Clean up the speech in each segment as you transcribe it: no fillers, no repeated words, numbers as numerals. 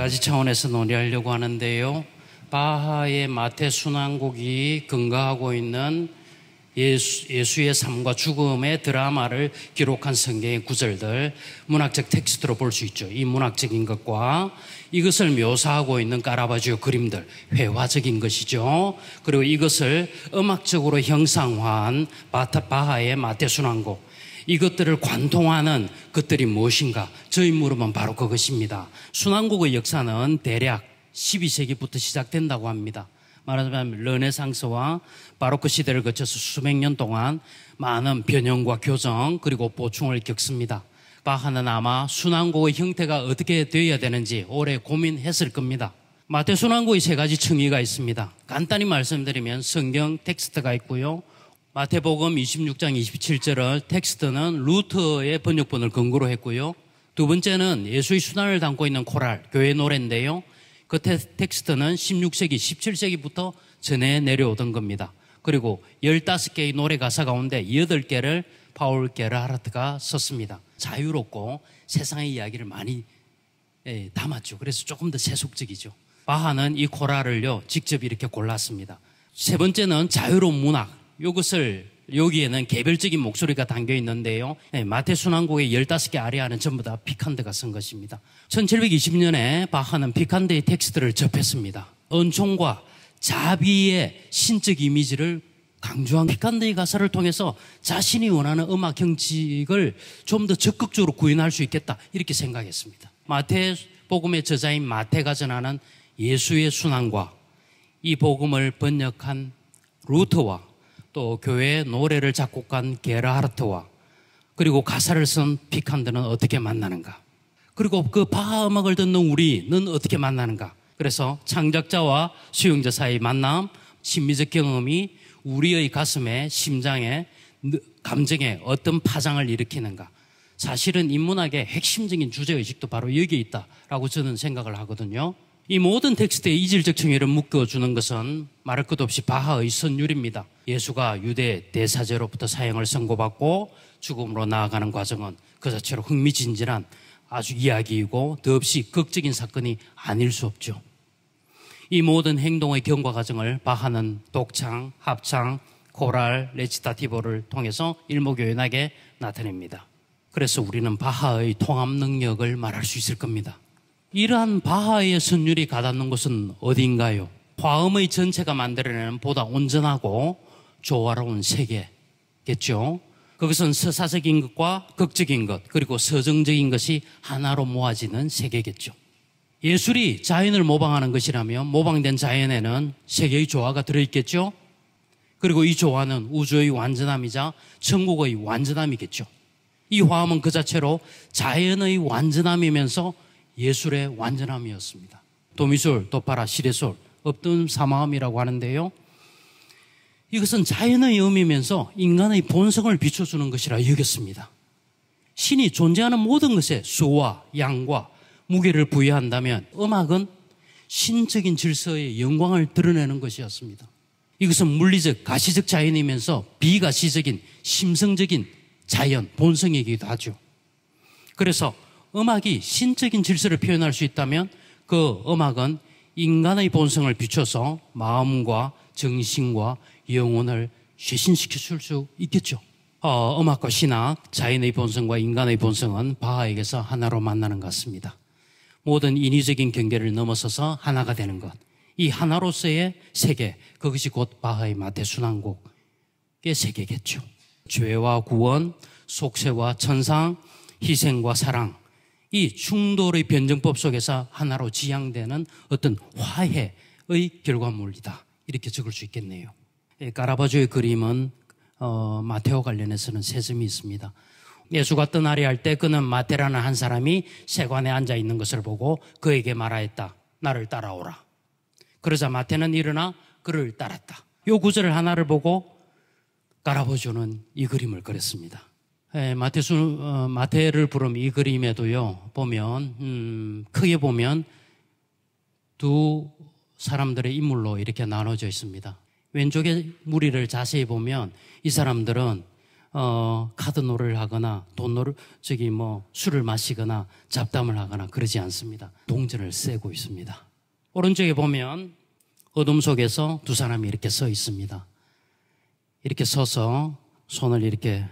가지 차원에서 논의하려고 하는데요. 바하의 마태 순환곡이 근거하고 있는 예수의 삶과 죽음의 드라마를 기록한 성경의 구절들, 문학적 텍스트로 볼 수 있죠. 이 문학적인 것과 이것을 묘사하고 있는 카라바지오 그림들, 회화적인 것이죠. 그리고 이것을 음악적으로 형상화한 바하의 마태 순환곡, 이것들을 관통하는 것들이 무엇인가? 저희 물음은 바로 그것입니다. 순환곡의 역사는 대략 12세기부터 시작된다고 합니다. 말하자면 르네상스와 바로크 시대를 거쳐서 수백 년 동안 많은 변형과 교정 그리고 보충을 겪습니다. 바하는 아마 순환곡의 형태가 어떻게 되어야 되는지 오래 고민했을 겁니다. 마태 순환곡의 세 가지 층위가 있습니다. 간단히 말씀드리면 성경 텍스트가 있고요. 마태복음 26장 27절을 텍스트는 루터의 번역본을 근거로 했고요. 두 번째는 예수의 순환을 담고 있는 코랄, 교회 노래인데요. 그 텍스트는 16세기, 17세기부터 전해 내려오던 겁니다. 그리고 15개의 노래 가사 가운데 8개를 파울 게르하르트가 썼습니다. 자유롭고 세상의 이야기를 많이 담았죠. 그래서 조금 더 세속적이죠. 바하는 이 코랄을요, 직접 이렇게 골랐습니다. 세 번째는 자유로운 문학. 이것을 여기에는 개별적인 목소리가 담겨 있는데요. 마태 순환곡의 15개 아리아는 전부 다 피칸드가 쓴 것입니다. 1720년에 바하는 피칸드의 텍스트를 접했습니다. 은총과 자비의 신적 이미지를 강조한 피칸드의 가사를 통해서 자신이 원하는 음악 형식을 좀 더 적극적으로 구현할 수 있겠다, 이렇게 생각했습니다. 마태복음의 저자인 마태가 전하는 예수의 순환과 이 복음을 번역한 루터와 또 교회의 노래를 작곡한 게르하르트와 그리고 가사를 쓴 피칸드는 어떻게 만나는가? 그리고 그 바하 음악을 듣는 우리는 어떻게 만나는가? 그래서 창작자와 수용자 사이의 만남, 심미적 경험이 우리의 가슴에, 심장에, 감정에 어떤 파장을 일으키는가? 사실은 인문학의 핵심적인 주제의식도 바로 여기에 있다라고 저는 생각을 하거든요. 이 모든 텍스트의 이질적 층위를 묶어주는 것은 말할 것도 없이 바하의 선율입니다. 예수가 유대 대사제로부터 사형을 선고받고 죽음으로 나아가는 과정은 그 자체로 흥미진진한 아주 이야기이고 더없이 극적인 사건이 아닐 수 없죠. 이 모든 행동의 경과 과정을 바하는 독창, 합창, 코랄, 레치타티보를 통해서 일목요연하게 나타냅니다. 그래서 우리는 바하의 통합 능력을 말할 수 있을 겁니다. 이러한 바하의 선율이 가닿는 곳은 어디인가요? 화음의 전체가 만들어내는 보다 온전하고 조화로운 세계겠죠. 그것은 서사적인 것과 극적인 것, 그리고 서정적인 것이 하나로 모아지는 세계겠죠. 예술이 자연을 모방하는 것이라면 모방된 자연에는 세계의 조화가 들어있겠죠. 그리고 이 조화는 우주의 완전함이자 천국의 완전함이겠죠. 이 화음은 그 자체로 자연의 완전함이면서 예술의 완전함이었습니다. 도미술, 도파라, 시레솔, 업돈 사마음이라고 하는데요. 이것은 자연의 음이면서 인간의 본성을 비춰주는 것이라 여겼습니다. 신이 존재하는 모든 것에 수와 양과 무게를 부여한다면 음악은 신적인 질서의 영광을 드러내는 것이었습니다. 이것은 물리적, 가시적 자연이면서 비가시적인, 심성적인 자연, 본성이기도 하죠. 그래서 음악이 신적인 질서를 표현할 수 있다면 그 음악은 인간의 본성을 비춰서 마음과 정신과 영혼을 쇄신시켜 줄 수 있겠죠. 음악과 신학, 자연의 본성과 인간의 본성은 바하에게서 하나로 만나는 것 같습니다. 모든 인위적인 경계를 넘어서서 하나가 되는 것. 이 하나로서의 세계, 그것이 곧 바하의 마태 순환곡의 세계겠죠. 죄와 구원, 속죄와 천상, 희생과 사랑, 이 충돌의 변정법 속에서 하나로 지향되는 어떤 화해의 결과물이다, 이렇게 적을 수 있겠네요. 카라바조의 그림은 마테오 관련해서는 세 점이 있습니다. 예수가 떠나려 할 때 그는 마테라는 한 사람이 세관에 앉아 있는 것을 보고 그에게 말하였다. 나를 따라오라. 그러자 마테는 일어나 그를 따랐다. 이 구절 하나를 보고 카라바조는 이 그림을 그렸습니다. 마테를 부른 이 그림에도요, 보면, 크게 보면 두 사람들의 인물로 이렇게 나눠져 있습니다. 왼쪽의 무리를 자세히 보면 이 사람들은 카드놀이를 하거나 술을 마시거나 잡담을 하거나 그러지 않습니다. 동전을 쐬고 있습니다. 오른쪽에 보면 어둠 속에서 두 사람이 이렇게 서 있습니다. 이렇게 서서 손을 이렇게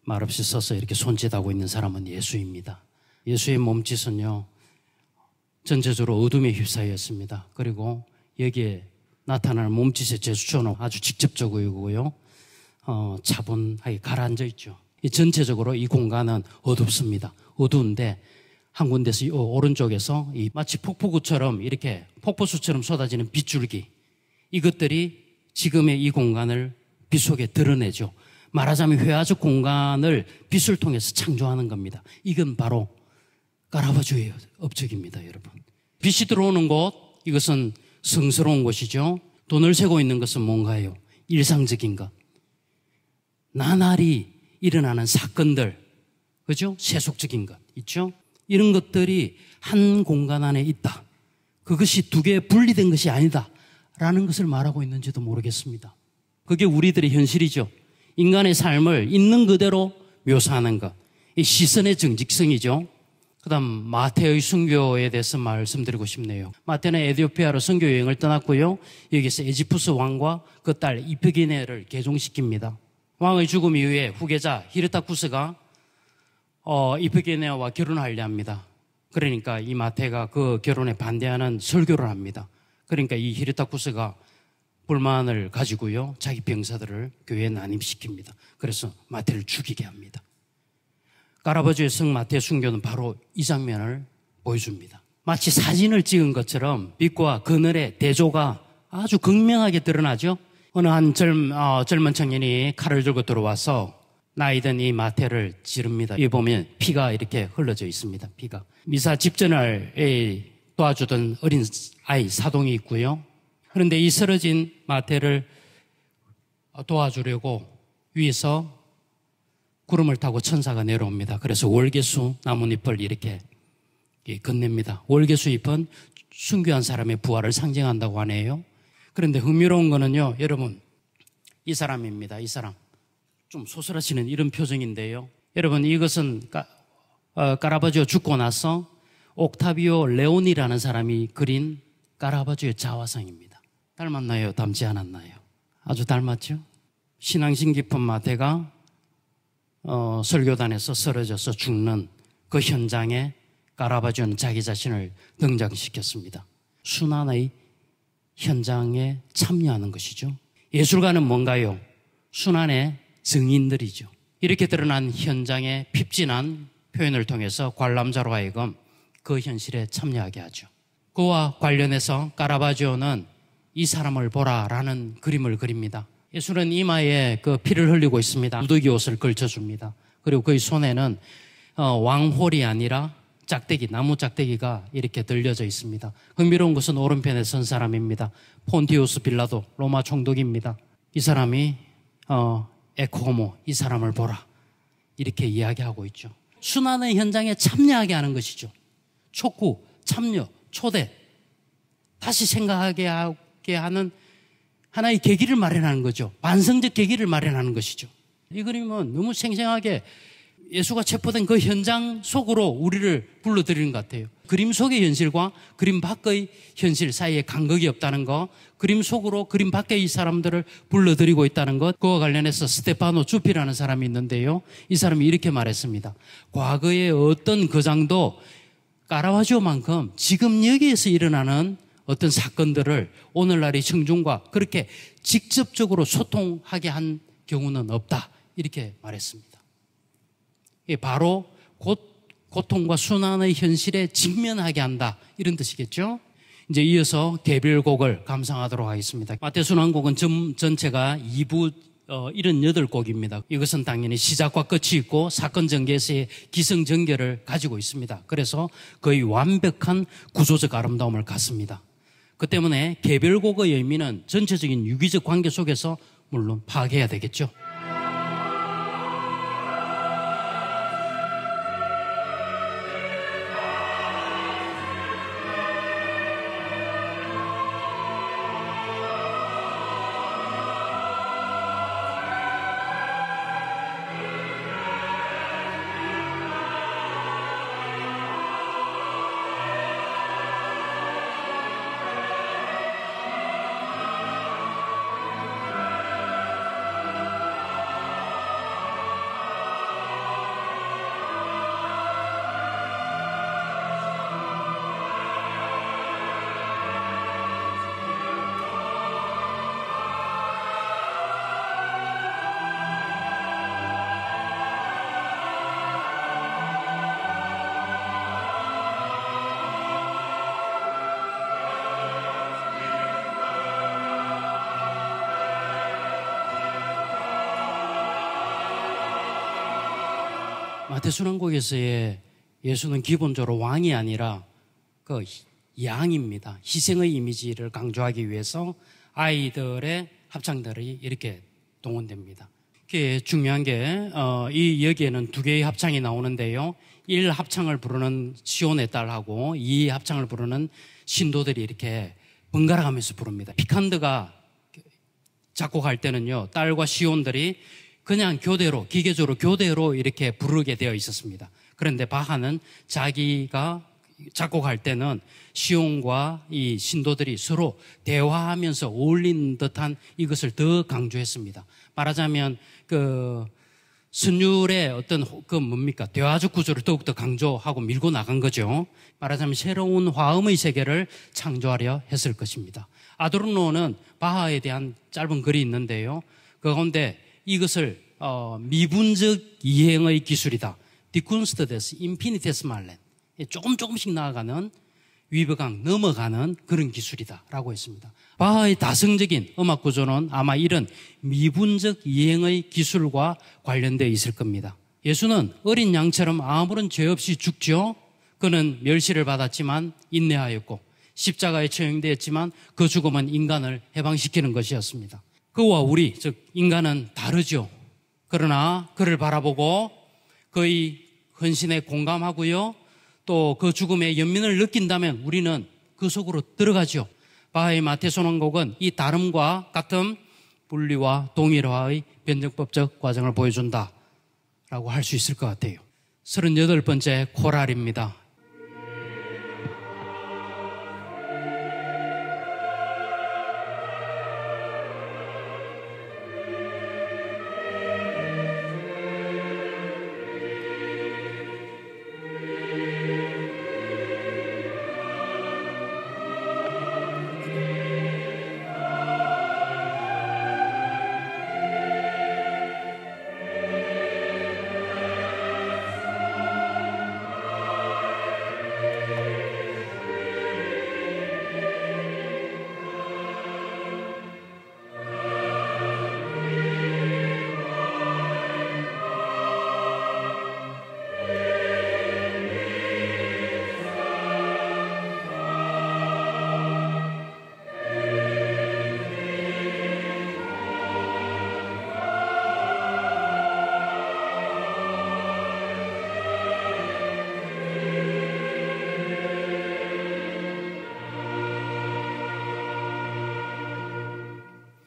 말없이 서서 이렇게 손짓하고 있는 사람은 예수입니다. 예수의 몸짓은요, 전체적으로 어둠에 휩싸였습니다. 그리고 여기에 나타나는 몸짓의 제스처는 아주 직접적이고요, 차분하게 가라앉아 있죠. 전체적으로 이 공간은 어둡습니다. 어두운데 한 군데서 오른쪽에서 마치 폭포구처럼 이렇게 폭포수처럼 쏟아지는 빗줄기, 이것들이 지금의 이 공간을 빛 속에 드러내죠. 말하자면 회화적 공간을 빛을 통해서 창조하는 겁니다. 이건 바로 까라바주의 업적입니다, 여러분. 빛이 들어오는 곳, 이것은 성스러운 곳이죠. 돈을 세고 있는 것은 뭔가요? 일상적인 것. 나날이 일어나는 사건들, 그죠? 세속적인 것 있죠? 이런 것들이 한 공간 안에 있다. 그것이 두 개 분리된 것이 아니다 라는 것을 말하고 있는지도 모르겠습니다. 그게 우리들의 현실이죠. 인간의 삶을 있는 그대로 묘사하는 것, 이 시선의 정직성이죠. 그 다음 마태의 순교에 대해서 말씀드리고 싶네요. 마태는 에티오피아로 선교 여행을 떠났고요, 여기서 에지푸스 왕과 그 딸 이피게네를 개종시킵니다. 왕의 죽음 이후에 후계자 히르타쿠스가 이피게네와 결혼하려 합니다. 그러니까 이 마태가 그 결혼에 반대하는 설교를 합니다. 그러니까 이 히르타쿠스가 불만을 가지고요, 자기 병사들을 교회에 난입시킵니다. 그래서 마태를 죽이게 합니다. 까라바주의 성 마태 순교는 바로 이 장면을 보여줍니다. 마치 사진을 찍은 것처럼 빛과 그늘의 대조가 아주 극명하게 드러나죠. 어느 한 젊은 청년이 칼을 들고 들어와서 나이든 이 마태를 찌릅니다. 여기 보면 피가 이렇게 흘러져 있습니다. 피가. 미사 집전을 도와주던 어린 아이 사동이 있고요. 그런데 이 쓰러진 마태를 도와주려고 위에서 구름을 타고 천사가 내려옵니다. 그래서 월계수 나뭇잎을 이렇게 건넵니다. 월계수 잎은 순교한 사람의 부활을 상징한다고 하네요. 그런데 흥미로운 거는요, 여러분, 이 사람입니다. 이 사람. 좀 소설하시는 이런 표정인데요. 여러분, 이것은 까라바주가 죽고 나서 옥타비오 레온이라는 사람이 그린 까라바주의 자화상입니다. 닮았나요? 닮지 않았나요? 아주 닮았죠? 신앙심 깊은 마태가 설교단에서 쓰러져서 죽는 그 현장에 까라바주는 자기 자신을 등장시켰습니다. 순환의 현장에 참여하는 것이죠. 예술가는 뭔가요? 순환의 증인들이죠. 이렇게 드러난 현장의 핍진한 표현을 통해서 관람자로 하여금 그 현실에 참여하게 하죠. 그와 관련해서 까라바주는 이 사람을 보라라는 그림을 그립니다. 예술은 이마에 그 피를 흘리고 있습니다. 누더기 옷을 걸쳐줍니다. 그리고 그의 손에는 왕홀이 아니라 짝대기, 나무 짝대기가 이렇게 들려져 있습니다. 흥미로운 것은 오른편에 선 사람입니다. 폰티우스 빌라도, 로마 총독입니다. 이 사람이 에코호모, 이 사람을 보라, 이렇게 이야기하고 있죠. 순환의 현장에 참여하게 하는 것이죠. 촉구, 참여, 초대, 다시 생각하게 하는 하나의 계기를 마련하는 거죠. 반성적 계기를 마련하는 것이죠. 이 그림은 너무 생생하게 예수가 체포된 그 현장 속으로 우리를 불러들이는 것 같아요. 그림 속의 현실과 그림 밖의 현실 사이에 간극이 없다는 것, 그림 속으로 그림 밖의 이 사람들을 불러들이고 있다는 것, 그와 관련해서 스테파노 주피라는 사람이 있는데요. 이 사람이 이렇게 말했습니다. 과거의 어떤 거장도 까라바주만큼 지금 여기에서 일어나는 어떤 사건들을 오늘날의 청중과 그렇게 직접적으로 소통하게 한 경우는 없다, 이렇게 말했습니다. 바로 고통과 순환의 현실에 직면하게 한다, 이런 뜻이겠죠. 이제 이어서 개별곡을 감상하도록 하겠습니다. 마태 순환곡은 전체가 2부 78곡입니다. 이것은 당연히 시작과 끝이 있고 사건 전개에서의 기승전결을 가지고 있습니다. 그래서 거의 완벽한 구조적 아름다움을 갖습니다. 그 때문에 개별곡의 의미는 전체적인 유기적 관계 속에서 물론 파악해야 되겠죠. 마태순환곡에서의 예수는 기본적으로 왕이 아니라 그 양입니다. 희생의 이미지를 강조하기 위해서 아이들의 합창들이 이렇게 동원됩니다. 그게 중요한 게 이 여기에는 두 개의 합창이 나오는데요. 1 합창을 부르는 시온의 딸하고 2 합창을 부르는 신도들이 이렇게 번갈아 가면서 부릅니다. 피칸드가 작곡할 때는요, 딸과 시온들이 그냥 교대로, 기계적으로 교대로 이렇게 부르게 되어 있었습니다. 그런데 바하는 자기가 작곡할 때는 시온과 이 신도들이 서로 대화하면서 어울리는 듯한 이것을 더 강조했습니다. 말하자면 선율의 어떤 대화적 구조를 더욱더 강조하고 밀고 나간 거죠. 말하자면 새로운 화음의 세계를 창조하려 했을 것입니다. 아도르노는 바하에 대한 짧은 글이 있는데요. 그 가운데 이것을 미분적 이행의 기술이다. Die Kunst des Infinitesimalen. 조금씩 나아가는 위버강 넘어가는 그런 기술이다라고 했습니다. 바하의 다성적인 음악 구조는 아마 이런 미분적 이행의 기술과 관련되어 있을 겁니다. 예수는 어린 양처럼 아무런 죄 없이 죽죠. 그는 멸시를 받았지만 인내하였고 십자가에 처형되었지만 그 죽음은 인간을 해방시키는 것이었습니다. 그와 우리, 즉 인간은 다르죠. 그러나 그를 바라보고 그의 헌신에 공감하고요. 또 그 죽음의 연민을 느낀다면 우리는 그 속으로 들어가죠. 바하의 마태순환곡은 이 다름과 같음, 분리와 동일화의 변증법적 과정을 보여준다라고 할 수 있을 것 같아요. 38번째 코랄입니다.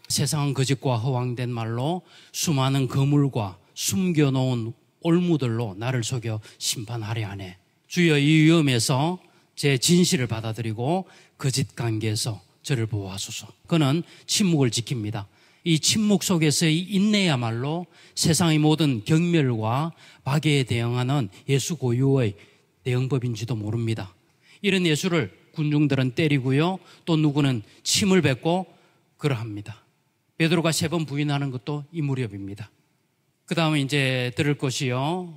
세상은 거짓과 허황된 말로 수많은 거물과 숨겨놓은 올무들로 나를 속여 심판하려 하네. 주여 이 위험에서 제 진실을 받아들이고 거짓 관계에서 저를 보호하소서. 그는 침묵을 지킵니다. 이 침묵 속에서의 인내야말로 세상의 모든 경멸과 박해에 대응하는 예수 고유의 대응법인지도 모릅니다. 이런 예수를 군중들은 때리고요. 또 누구는 침을 뱉고 그러합니다. 베드로가 3번 부인하는 것도 이 무렵입니다. 그 다음에 이제 들을 것이요.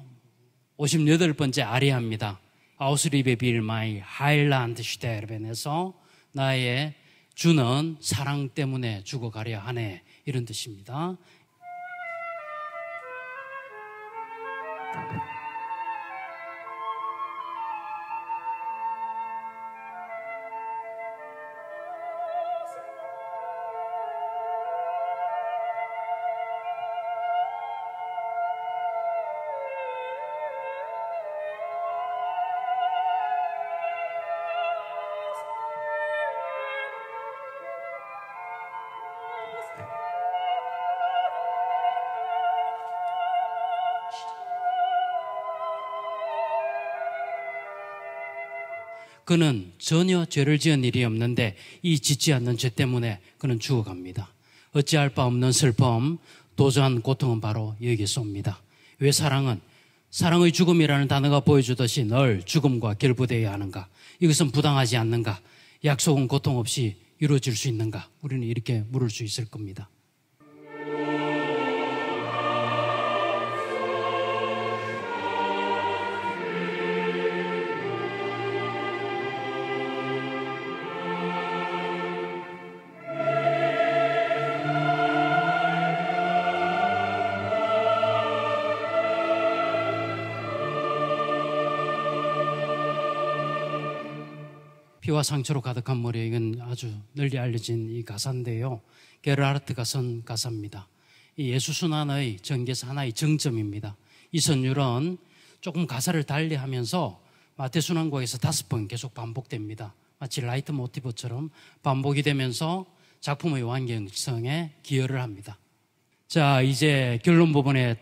58번째 아리아입니다. 아우스리베 빌 마이 하일란드 슈테르벤에서 나의 주는 사랑 때문에 죽어가려 하네. 이런 뜻입니다. 그는 전혀 죄를 지은 일이 없는데 이 짓지 않는 죄 때문에 그는 죽어갑니다. 어찌할 바 없는 슬픔, 도저한 고통은 바로 여기서 옵니다. 왜 사랑의 죽음이라는 단어가 보여주듯이 늘 죽음과 결부되어야 하는가? 이것은 부당하지 않는가? 약속은 고통 없이 이루어질 수 있는가? 우리는 이렇게 물을 수 있을 겁니다. 피와 상처로 가득한 머리, 이건 아주 널리 알려진 이 가사인데요. 게르하르트가 쓴 가사입니다. 이 예수 순환의 전개에서 하나의 정점입니다. 이 선율은 조금 가사를 달리하면서 마태 순환곡에서 5번 계속 반복됩니다. 마치 라이트 모티브처럼 반복이 되면서 작품의 완성성에 기여를 합니다. 자, 이제 결론 부분에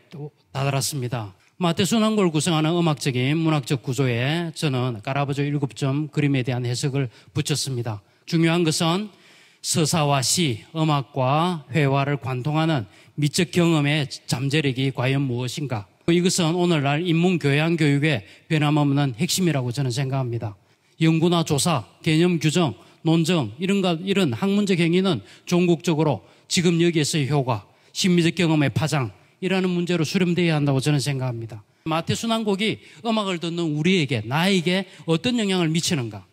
다다랐습니다. 마태 순환곡을 구성하는 음악적인 문학적 구조에 저는 까라바조 7점 그림에 대한 해석을 붙였습니다. 중요한 것은 서사와 시, 음악과 회화를 관통하는 미적 경험의 잠재력이 과연 무엇인가? 이것은 오늘날 인문교양 교육의 변함없는 핵심이라고 저는 생각합니다. 연구나 조사, 개념 규정, 논증 이런 학문적 행위는 종국적으로 지금 여기에서의 효과, 심리적 경험의 파장이라는 문제로 수렴되어야 한다고 저는 생각합니다. 마태 순환곡이 음악을 듣는 우리에게, 나에게 어떤 영향을 미치는가?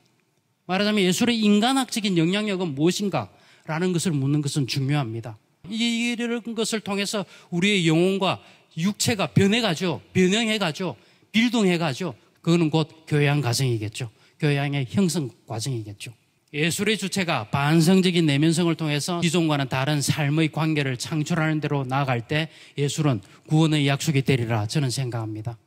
말하자면 예술의 인간학적인 영향력은 무엇인가? 라는 것을 묻는 것은 중요합니다. 이런 것을 통해서 우리의 영혼과 육체가 변해가죠. 변형해가죠. 빌동해가죠. 그거는 곧 교양 과정이겠죠. 교양의 형성 과정이겠죠. 예술의 주체가 반성적인 내면성을 통해서 기존과는 다른 삶의 관계를 창출하는 대로 나아갈 때 예술은 구원의 약속이 되리라 저는 생각합니다.